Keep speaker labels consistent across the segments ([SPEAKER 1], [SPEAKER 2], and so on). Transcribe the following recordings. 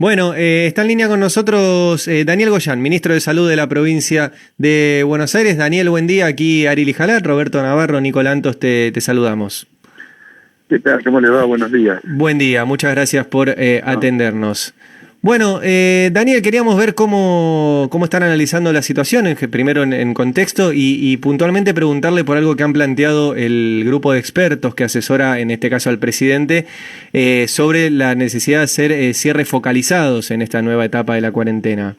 [SPEAKER 1] Bueno, está en línea con nosotros Daniel Goyán, ministro de Salud de la provincia de Buenos Aires. Daniel, buen día. Aquí Ari Lijalat, Roberto Navarro, Nicolantos, te saludamos.
[SPEAKER 2] ¿Qué tal? ¿Cómo le va? Buenos días.
[SPEAKER 1] Buen día, muchas gracias por atendernos. Bueno, Daniel, queríamos ver cómo están analizando la situación, primero en contexto y puntualmente preguntarle por algo que han planteado el grupo de expertos que asesora, en este caso al presidente, sobre la necesidad de hacer cierres focalizados en esta nueva etapa de la cuarentena.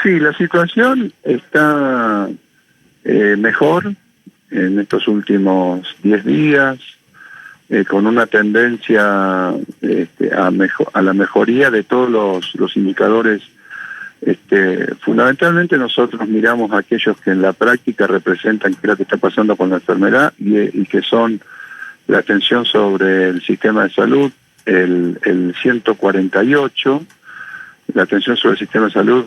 [SPEAKER 2] Sí, la situación está mejor en estos últimos 10 días. Con una tendencia a la mejoría de todos los indicadores. Fundamentalmente nosotros miramos a aquellos que en la práctica representan qué es lo que está pasando con la enfermedad y que son la atención sobre el sistema de salud, el 148, la atención sobre el sistema de salud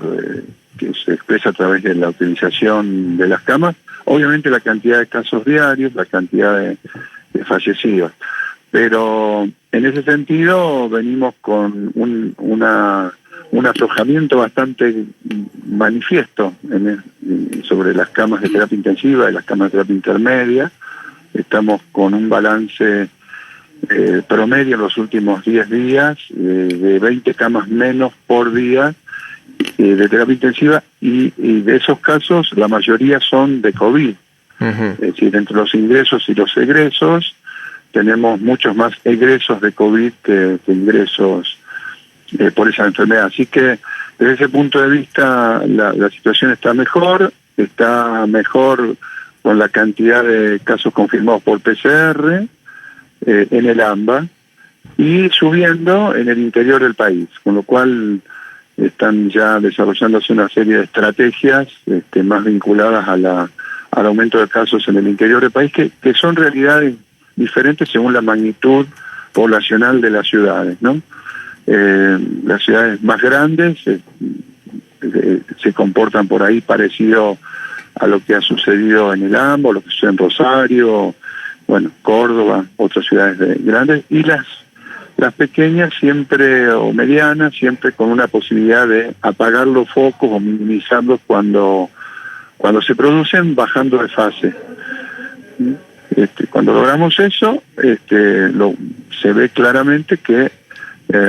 [SPEAKER 2] que se expresa a través de la utilización de las camas, obviamente la cantidad de casos diarios, la cantidad de fallecidos. Pero en ese sentido venimos con un aflojamiento bastante manifiesto sobre las camas de terapia intensiva y las camas de terapia intermedia. Estamos con un balance promedio en los últimos 10 días de 20 camas menos por día de terapia intensiva y de esos casos la mayoría son de COVID.
[SPEAKER 1] Uh-huh.
[SPEAKER 2] Es decir, entre los ingresos y los egresos tenemos muchos más egresos de COVID que ingresos por esa enfermedad. Así que desde ese punto de vista la situación está mejor con la cantidad de casos confirmados por PCR en el AMBA y subiendo en el interior del país, con lo cual están ya desarrollándose una serie de estrategias más vinculadas al aumento de casos en el interior del país, que son realidades diferentes según la magnitud poblacional de las ciudades, ¿no? Las ciudades más grandes se comportan por ahí parecido a lo que ha sucedido en el AMBA, lo que sucede en Rosario, bueno, Córdoba, otras ciudades grandes, y las pequeñas siempre, o medianas, siempre con una posibilidad de apagar los focos o minimizarlos cuando se producen, bajando de fase. Cuando logramos eso, se ve claramente que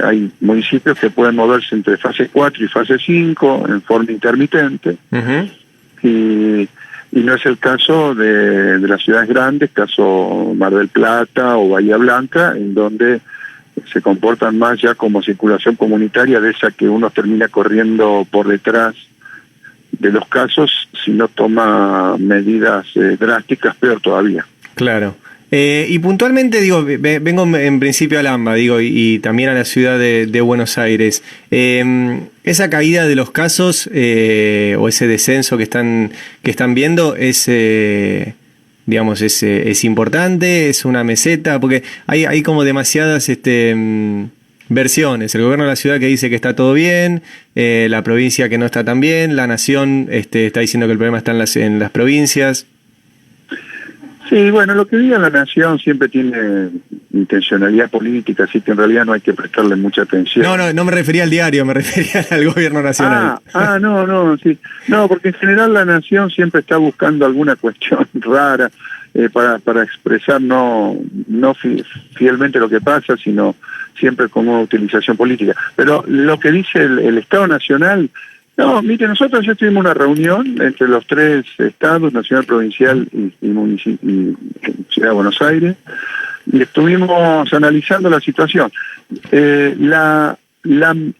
[SPEAKER 2] hay municipios que pueden moverse entre fase 4 y fase 5 en forma intermitente.
[SPEAKER 1] Uh-huh.
[SPEAKER 2] Y no es el caso de las ciudades grandes, caso Mar del Plata o Bahía Blanca, en donde se comportan más ya como circulación comunitaria, de esa que uno termina corriendo por detrás de los casos si no toma medidas drásticas, peor todavía.
[SPEAKER 1] Claro. Y puntualmente, vengo en principio al AMBA, y también a la ciudad de Buenos Aires. Esa caída de los casos o ese descenso que están viendo es importante, es una meseta, porque hay como demasiadas versiones. El gobierno de la ciudad que dice que está todo bien, la provincia que no está tan bien, la nación está diciendo que el problema está en las provincias.
[SPEAKER 2] Sí, bueno, lo que diga la Nación siempre tiene intencionalidad política, así que en realidad no hay que prestarle mucha atención.
[SPEAKER 1] No me refería al diario, me refería al gobierno nacional.
[SPEAKER 2] Sí. No, porque en general la Nación siempre está buscando alguna cuestión rara para expresar no fielmente lo que pasa, sino siempre con una utilización política. Pero lo que dice el Estado Nacional... No, mire, nosotros ya tuvimos una reunión entre los 3 estados, nacional, provincial y Ciudad de Buenos Aires, y estuvimos analizando la situación. La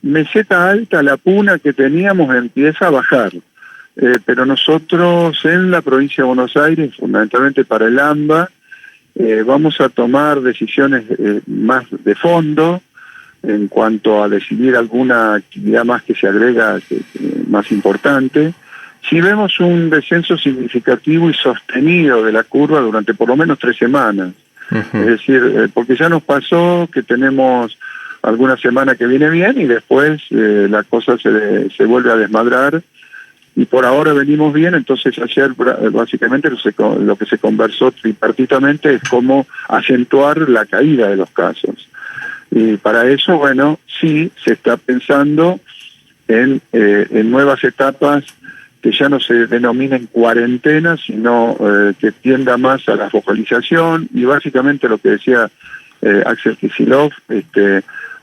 [SPEAKER 2] meseta alta, la puna que teníamos, empieza a bajar, pero nosotros en la provincia de Buenos Aires, fundamentalmente para el AMBA, vamos a tomar decisiones más de fondo, en cuanto a decidir alguna actividad más que se agrega, más importante. Si vemos un descenso significativo y sostenido de la curva durante por lo menos 3 semanas, uh-huh. Es decir, porque ya nos pasó que tenemos alguna semana que viene bien y después la cosa se vuelve a desmadrar, y por ahora venimos bien. Entonces ayer básicamente lo que se conversó tripartitamente es cómo acentuar la caída de los casos. Y para eso, bueno, sí se está pensando en nuevas etapas que ya no se denominen cuarentena, sino que tienda más a la focalización y básicamente lo que decía Axel Kicillof,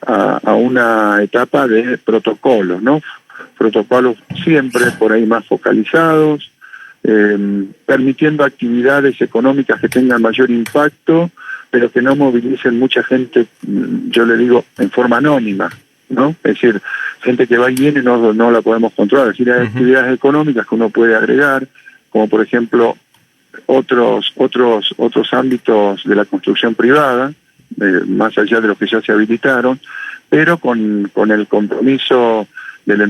[SPEAKER 2] a una etapa de protocolos, ¿no? Protocolos siempre por ahí más focalizados, permitiendo actividades económicas que tengan mayor impacto, pero que no movilicen mucha gente, yo le digo, en forma anónima, ¿no? Es decir, gente que va y viene no la podemos controlar. Es decir, hay actividades económicas que uno puede agregar, como por ejemplo otros ámbitos de la construcción privada, más allá de los que ya se habilitaron, pero con el compromiso del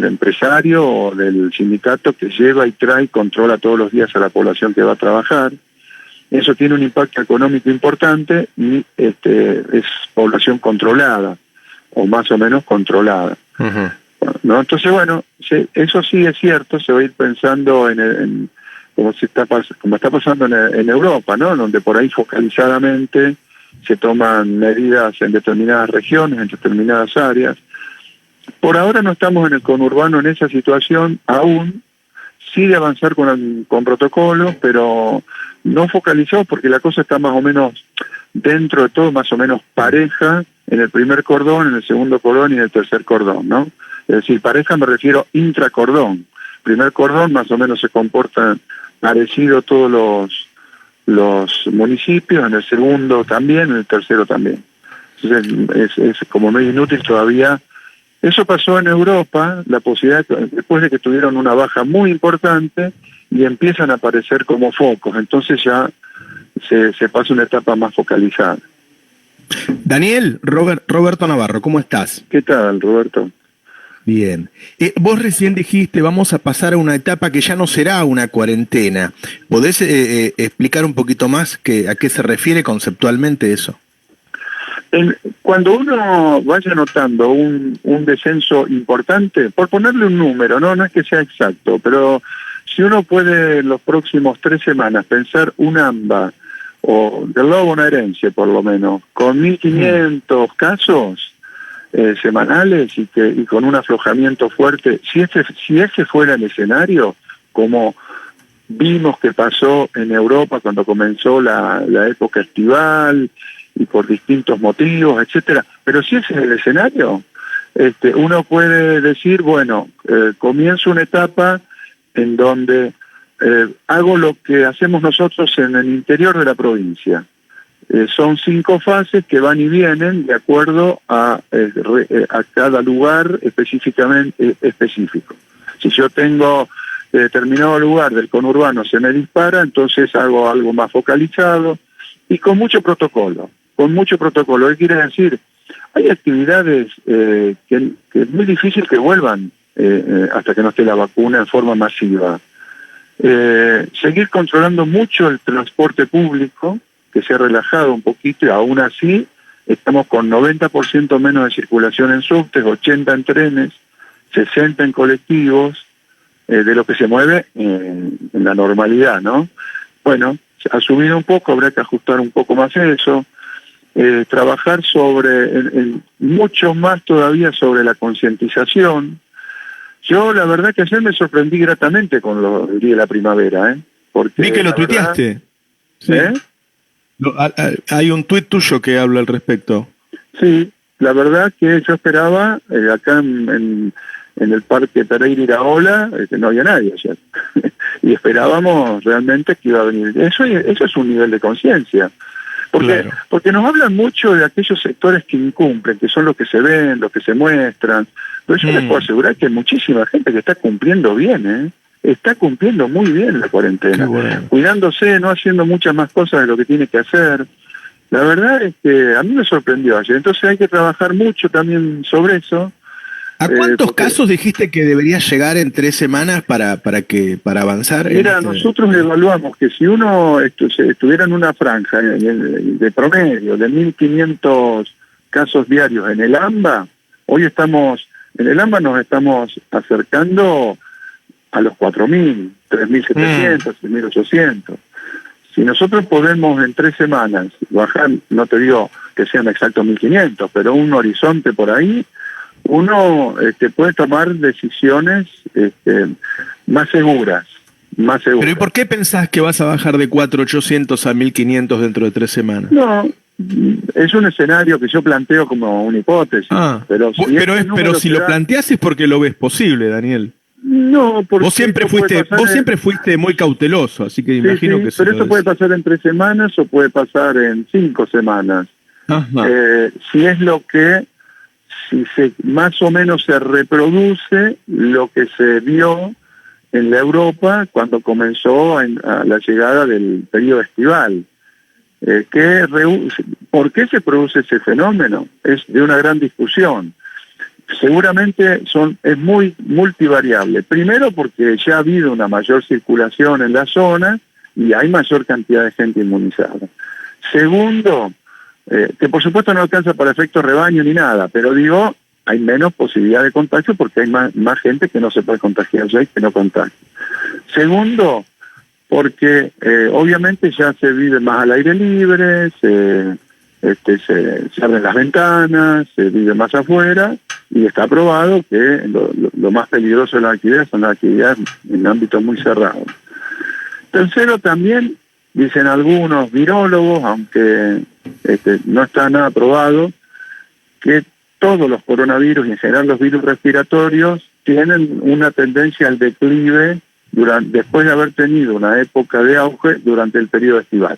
[SPEAKER 2] empresario o del sindicato que lleva y trae y controla todos los días a la población que va a trabajar. Eso tiene un impacto económico importante y es población controlada, o más o menos controlada. ¿No? Entonces, bueno, eso sí es cierto, se va a ir pensando como está pasando en Europa, ¿no? Donde por ahí focalizadamente se toman medidas en determinadas regiones, en determinadas áreas. Por ahora no estamos en el conurbano en esa situación aún, sí de avanzar con protocolos, pero no focalizado porque la cosa está más o menos dentro de todo, más o menos pareja en el primer cordón, en el segundo cordón y en el tercer cordón, ¿no? Es decir, pareja me refiero intracordón. Primer cordón más o menos se comportan parecido todos los municipios, en el segundo también, en el tercero también. Entonces es como medio inútil todavía. Eso pasó en Europa, la posibilidad, después de que tuvieron una baja muy importante y empiezan a aparecer como focos, entonces ya se pasa una etapa más focalizada.
[SPEAKER 3] Daniel, Roberto Navarro, ¿cómo estás?
[SPEAKER 2] ¿Qué tal, Roberto?
[SPEAKER 3] Bien. Vos recién dijiste, vamos a pasar a una etapa que ya no será una cuarentena. ¿Podés explicar un poquito más a qué se refiere conceptualmente eso?
[SPEAKER 2] Cuando uno vaya notando un descenso importante, por ponerle un número, no es que sea exacto, pero si uno puede en los próximos 3 semanas pensar un AMBA o del Lobo bonaerense por lo menos, con 1.500 casos semanales y con un aflojamiento fuerte, si ese fuera el escenario, como vimos que pasó en Europa cuando comenzó la época estival y por distintos motivos, etcétera, pero si ese es el escenario, uno puede decir, bueno, comienzo una etapa en donde hago lo que hacemos nosotros en el interior de la provincia. Son 5 fases que van y vienen de acuerdo a cada lugar específico. Si yo tengo determinado lugar del conurbano se me dispara, entonces hago algo más focalizado y con mucho protocolo. ¿Qué quiere decir? Hay actividades que es muy difícil que vuelvan hasta que no esté la vacuna en forma masiva. Seguir controlando mucho el transporte público, que se ha relajado un poquito y aún así estamos con 90% menos de circulación en subtes, 80 en trenes, 60 en colectivos, de lo que se mueve en la normalidad, ¿no? Bueno, ha subido un poco, habrá que ajustar un poco más eso. Trabajar mucho más todavía sobre la concientización. Yo la verdad que ayer me sorprendí gratamente con el día de la primavera, porque
[SPEAKER 3] vi que lo tuiteaste. Sí. Hay un tuit tuyo que habla al respecto.
[SPEAKER 2] Sí, la verdad que yo esperaba acá en el Parque Pereira Iraola, no había nadie ayer. Y esperábamos realmente que iba a venir. Eso es un nivel de conciencia. Porque nos hablan mucho de aquellos sectores que incumplen, que son los que se ven, los que se muestran. Pero yo les puedo asegurar que hay muchísima gente que está cumpliendo bien, está cumpliendo muy bien la cuarentena, cuidándose, no haciendo muchas más cosas de lo que tiene que hacer. La verdad es que a mí me sorprendió ayer, entonces hay que trabajar mucho también sobre eso.
[SPEAKER 3] ¿A cuántos casos dijiste que debería llegar en 3 semanas para avanzar?
[SPEAKER 2] Mira, nosotros evaluamos que si uno estuviera en una franja de promedio de 1.500 casos diarios en el AMBA, en el AMBA nos estamos acercando a los 4.000, 3.700, 6.800. Si nosotros podemos en 3 semanas bajar, no te digo que sean exactos 1.500, pero un horizonte por ahí, uno puede tomar decisiones más seguras.
[SPEAKER 3] Pero ¿y por qué pensás que vas a bajar de 4.800 a 1.500 dentro de 3 semanas?
[SPEAKER 2] No, es un escenario que yo planteo como una hipótesis.
[SPEAKER 3] Pero si lo planteás es porque lo ves posible, Daniel.
[SPEAKER 2] No, porque
[SPEAKER 3] vos siempre fuiste muy cauteloso, así que imagino que
[SPEAKER 2] pero esto puede pasar en 3 semanas o puede pasar en 5 semanas. Si es si se más o menos se reproduce lo que se vio en la Europa cuando comenzó a la llegada del periodo estival. ¿Por qué se produce ese fenómeno? Es de una gran discusión. Seguramente es muy multivariable. Primero porque ya ha habido una mayor circulación en la zona y hay mayor cantidad de gente inmunizada. Segundo, que por supuesto no alcanza para efecto rebaño ni nada, pero digo, hay menos posibilidad de contagio porque hay más gente que no se puede contagiar ya y que no contagia. Segundo, porque obviamente ya se vive más al aire libre, se abren las ventanas, se vive más afuera, y está probado que lo más peligroso de las actividades son las actividades en ámbitos muy cerrados. Tercero, también dicen algunos virólogos, aunque no está nada probado, que todos los coronavirus y en general los virus respiratorios tienen una tendencia al declive después de haber tenido una época de auge durante el periodo estival.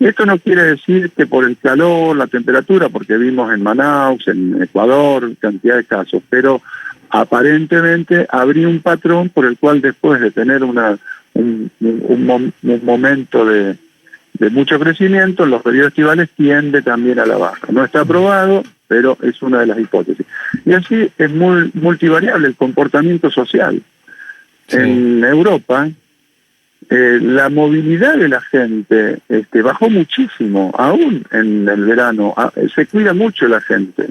[SPEAKER 2] Y esto no quiere decir que por el calor, la temperatura, porque vimos en Manaus, en Ecuador, cantidad de casos, pero aparentemente habría un patrón por el cual después de tener un momento de mucho crecimiento, los periodos estivales tiende también a la baja. No está probado, pero es una de las hipótesis. Y así es muy multivariable el comportamiento social. Sí. En Europa, la movilidad de la gente bajó muchísimo, aún en el verano. Se cuida mucho la gente.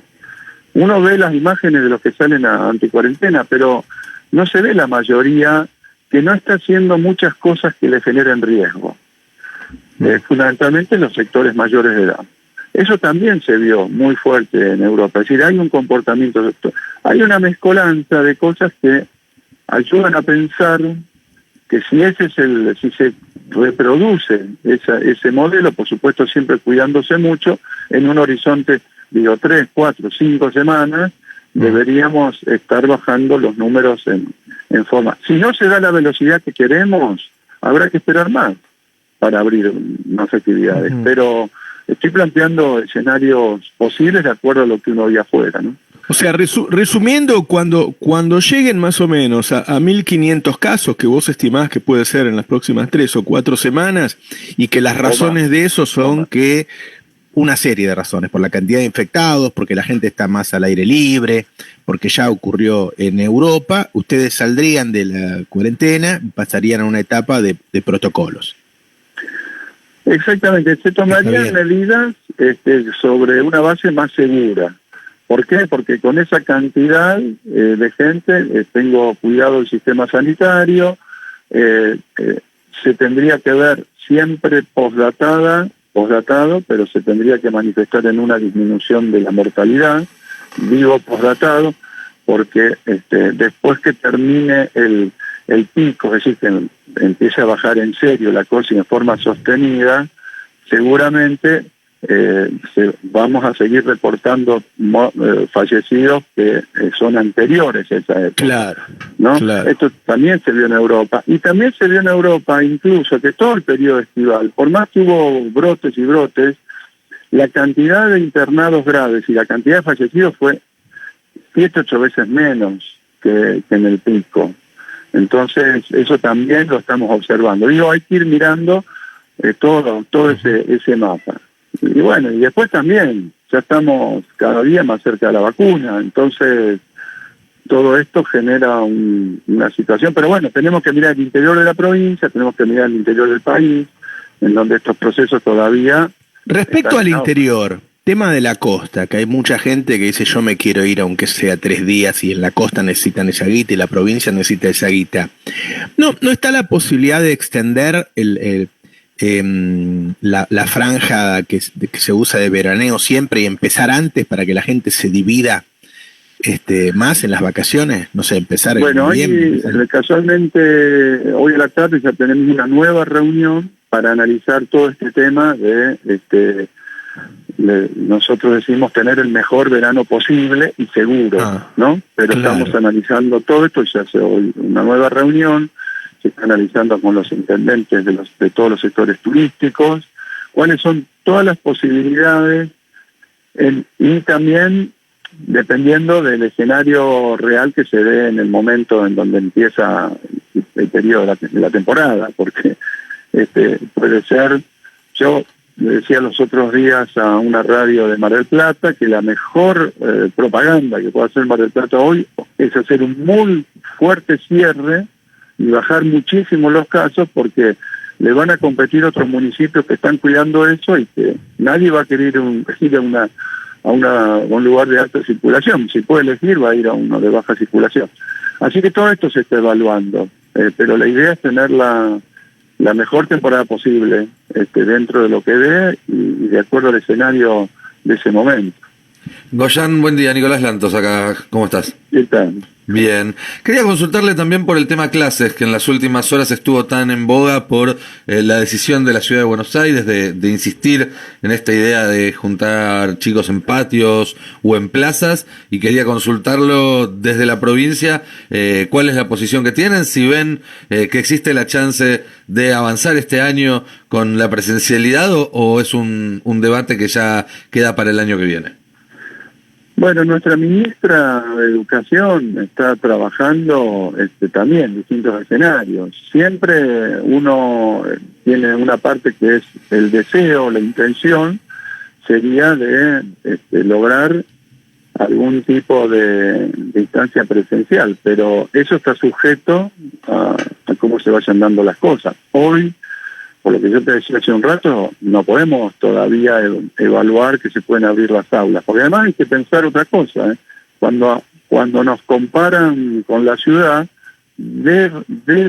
[SPEAKER 2] Uno ve las imágenes de los que salen a anticuarentena, pero no se ve la mayoría que no está haciendo muchas cosas que le generen riesgo. Fundamentalmente en los sectores mayores de edad. Eso también se vio muy fuerte en Europa. Es decir, hay un comportamiento, hay una mezcolanza de cosas que ayudan a pensar que si se reproduce ese modelo, por supuesto siempre cuidándose mucho, en un horizonte, 3, 4, 5 semanas, deberíamos estar bajando los números en forma. Si no se da la velocidad que queremos, habrá que esperar más para abrir más actividades. Pero estoy planteando escenarios posibles de acuerdo a lo que uno ve afuera, ¿no?
[SPEAKER 3] O sea, resumiendo, cuando lleguen más o menos a 1.500 casos que vos estimás que puede ser en las próximas 3 o 4 semanas, y que las razones de eso son que una serie de razones, por la cantidad de infectados, porque la gente está más al aire libre, porque ya ocurrió en Europa, ustedes saldrían de la cuarentena y pasarían a una etapa de protocolos.
[SPEAKER 2] Exactamente, se tomarían medidas sobre una base más segura. ¿Por qué? Porque con esa cantidad de gente tengo cuidado del sistema sanitario, se tendría que ver siempre postdatado, pero se tendría que manifestar en una disminución de la mortalidad, digo postdatado, porque después que termine el pico, es decir, que empiece a bajar en serio la cosa y en forma sostenida, seguramente vamos a seguir reportando fallecidos que son anteriores a esa época.
[SPEAKER 3] Claro,
[SPEAKER 2] ¿no?
[SPEAKER 3] Claro.
[SPEAKER 2] Esto también se vio en Europa. Y también se vio en Europa incluso que todo el periodo estival, por más que hubo brotes y brotes, la cantidad de internados graves y la cantidad de fallecidos fue 7, 8 veces menos que en el pico. Entonces, eso también lo estamos observando. Digo, hay que ir mirando todo ese mapa. Y bueno, y después también, ya estamos cada día más cerca de la vacuna, entonces todo esto genera una situación, pero bueno, tenemos que mirar el interior de la provincia, tenemos que mirar el interior del país, en donde estos procesos todavía...
[SPEAKER 3] Respecto al interior, tema de la costa, que hay mucha gente que dice yo me quiero ir aunque sea 3 días y en la costa necesitan esa guita y la provincia necesita esa guita. ¿No está la posibilidad de extender la franja que se usa de veraneo siempre y empezar antes para que la gente se divida más en las vacaciones? No sé, empezar
[SPEAKER 2] Bueno, hoy, casualmente, hoy a la tarde ya tenemos una nueva reunión para analizar todo este tema de nosotros decimos tener el mejor verano posible y seguro, ¿no? Pero claro, estamos analizando todo esto, ya hace hoy una nueva reunión, se está analizando con los intendentes de todos los sectores turísticos, cuáles son todas las posibilidades y también dependiendo del escenario real que se dé en el momento en donde empieza el periodo de la temporada, porque puede ser, yo le decía los otros días a una radio de Mar del Plata que la mejor propaganda que puede hacer Mar del Plata hoy es hacer un muy fuerte cierre y bajar muchísimo los casos, porque le van a competir otros municipios que están cuidando eso y que nadie va a querer ir a un lugar de alta circulación. Si puede elegir, va a ir a uno de baja circulación. Así que todo esto se está evaluando, pero la idea es tener la mejor temporada posible dentro de lo que dé y de acuerdo al escenario de ese momento.
[SPEAKER 4] Goyan, buen día. Nicolás Lantos acá. ¿Cómo estás?
[SPEAKER 2] ¿Qué tal?
[SPEAKER 4] Bien. Quería consultarle también por el tema clases, que en las últimas horas estuvo tan en boga por la decisión de la Ciudad de Buenos Aires de insistir en esta idea de juntar chicos en patios o en plazas, y quería consultarlo desde la provincia, cuál es la posición que tienen, si ven que existe la chance de avanzar este año con la presencialidad o es un debate que ya queda para el año que viene.
[SPEAKER 2] Bueno, nuestra ministra de Educación está trabajando también en distintos escenarios. Siempre uno tiene una parte que es el deseo, la intención, sería de lograr algún tipo de instancia presencial, pero eso está sujeto a cómo se vayan dando las cosas. Hoy, por lo que yo te decía hace un rato, no podemos todavía evaluar que se pueden abrir las aulas, porque además hay que pensar otra cosa, cuando nos comparan con la ciudad, de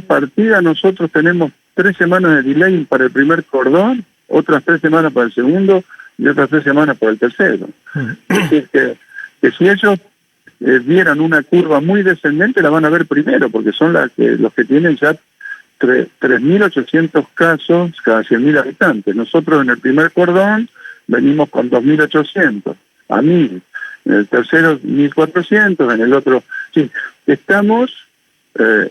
[SPEAKER 2] partida nosotros tenemos 3 semanas de delay para el primer cordón, otras 3 semanas para el segundo y otras 3 semanas para el tercero. Es decir, que si ellos vieran una curva muy descendente, la van a ver primero, porque son los que tienen ya 3.800 casos cada 100.000 habitantes. Nosotros en el primer cordón venimos con 2.800 a 1.000, en el tercero 1.400, en el otro, sí, estamos, el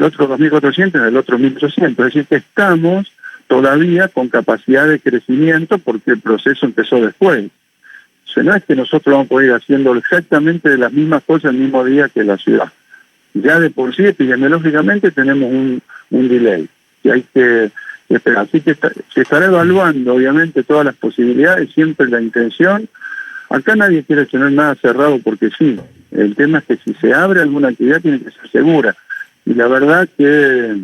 [SPEAKER 2] otro 2.400, en el otro 1.800, es decir, que estamos todavía con capacidad de crecimiento porque el proceso empezó después. O sea, no es que nosotros vamos a poder ir haciendo exactamente las mismas cosas el mismo día que la ciudad. Ya de por sí, epidemiológicamente, tenemos un delay y hay que esperar. Así que se estará evaluando, obviamente, todas las posibilidades, siempre la intención. Acá nadie quiere tener nada cerrado porque sí. El tema es que si se abre alguna actividad tiene que ser segura. Y la verdad que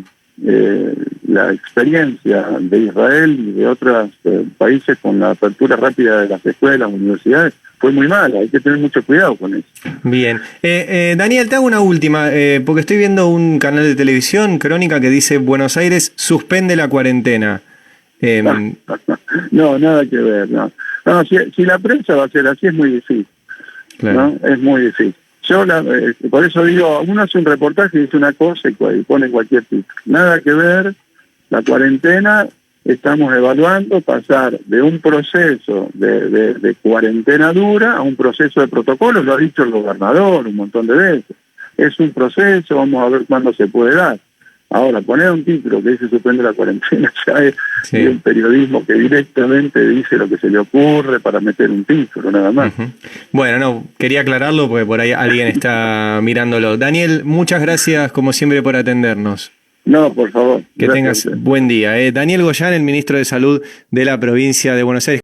[SPEAKER 2] la experiencia de Israel y de otros países con la apertura rápida de las escuelas, universidades, fue muy mala, hay que tener mucho cuidado con eso.
[SPEAKER 1] Bien. Daniel, te hago una última, porque estoy viendo un canal de televisión, Crónica, que dice Buenos Aires suspende la cuarentena.
[SPEAKER 2] No, nada que ver, no. No, si la prensa va a ser así es muy difícil, claro. ¿No? Es muy difícil. Yo por eso digo, uno hace un reportaje y dice una cosa y pone cualquier título. Nada que ver, la cuarentena. Estamos evaluando pasar de un proceso de cuarentena dura a un proceso de protocolo, lo ha dicho el gobernador un montón de veces. Es un proceso, vamos a ver cuándo se puede dar. Ahora, poner un título que dice suspende la cuarentena ya es el periodismo que directamente dice lo que se le ocurre para meter un título, nada más.
[SPEAKER 1] Uh-huh. Bueno, no, quería aclararlo porque por ahí alguien está mirándolo. Daniel, muchas gracias como siempre por atendernos.
[SPEAKER 2] No, por favor.
[SPEAKER 1] Que tengas buen día. Daniel Goyan, el ministro de Salud de la provincia de Buenos Aires.